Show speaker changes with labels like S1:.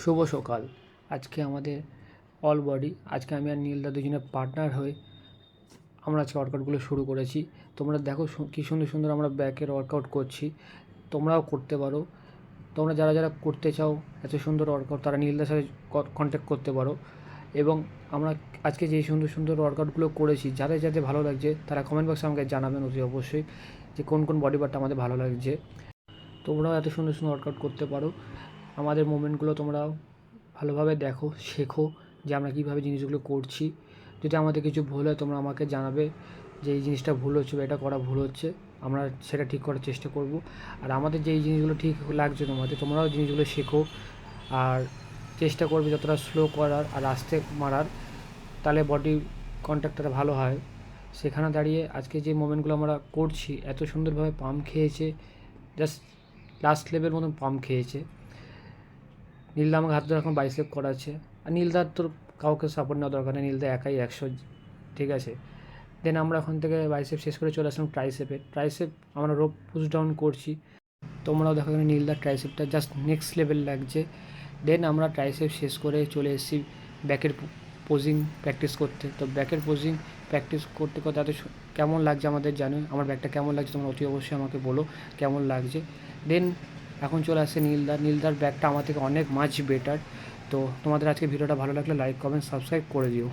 S1: শুভ সকাল। আজকে আমাদের অল বডি, আজকে আমি আর নীলদা দুজনে পার্টনার হয়ে আমরা আজকে ওয়ার্কআউটগুলো শুরু করেছি। তোমরা দেখো কী সুন্দর সুন্দর আমরা ব্যাকের ওয়ার্কআউট করছি, তোমরাও করতে পারো। তোমরা যারা যারা করতে চাও এত সুন্দর ওয়ার্কআউট, তারা নীলদার সাথে কন্ট্যাক্ট করতে পারো। এবং আমরা আজকে যে সুন্দর সুন্দর ওয়ার্কআউটগুলো করেছি, যাদের যাদের ভালো লাগছে তারা কমেন্ট বক্সে আমাকে জানাবেন অতি অবশ্যই যে কোন কোন বডি পার্টটা আমাদের ভালো লাগছে। তোমরাও এত সুন্দর সুন্দর ওয়ার্কআউট করতে পারো। আমাদের মুভমেন্টগুলো তোমরা ভালোভাবে দেখো, শেখো যে আমরা কীভাবে জিনিসগুলো করছি। যদি আমাদের কিছু ভুল হয় তোমরা আমাকে জানাবে যে এই জিনিসটা ভুল হচ্ছে বা এটা করা ভুল হচ্ছে, আমরা সেটা ঠিক করার চেষ্টা করব। আর আমাদের যেই জিনিসগুলো ঠিক লাগছে তোমরাও জিনিসগুলো শেখো আর চেষ্টা করবে যতটা স্লো করার আর আস্তে মারার, তাহলে বডি কন্ট্যাক্টটা ভালো হয়। সেখানে দাঁড়িয়ে আজকে যে মুভমেন্টগুলো আমরা করছি এত সুন্দরভাবে পাম্প খেয়েছে, জাস্ট লাস্ট লেভেল মতন পাম্প খেয়েছে। নীলদা আমাকে হাত ধরে এখন বাইসেপ করাচ্ছে, আর নীলদার তোর কাউকে সাপোর্ট নেওয়া দরকার নেই, নীলদা একাই 100, ঠিক আছে। দেন আমরা ওখান থেকে বাইসেপ শেষ করে চলে আসলাম ট্রাইসেপ আমরা রোপ পুশ ডাউন করছি। তোমরাও দেখো এখানে নীলদার ট্রাইসেপটা জাস্ট নেক্সট লেভেল লাগছে। দেন আমরা ট্রাইসেপ শেষ করে চলে এসেছি ব্যাকের পোজিং প্র্যাকটিস করতে। তো ব্যাকের পোজিং প্র্যাকটিস করতে করতে এত কেমন লাগছে আমাদের জানো, আমার ব্যাকটা কেমন লাগছে তোমরা অতি অবশ্যই আমাকে বলো কেমন লাগছে। দেন এখন চলে আসছে নীলদার ব্যাকটা আমার থেকে অনেক মাচ বেটার। তো তোমাদের আজকে ভিডিওটা ভালো লাগলে লাইক কমেন্ট সাবস্ক্রাইব করে দিও।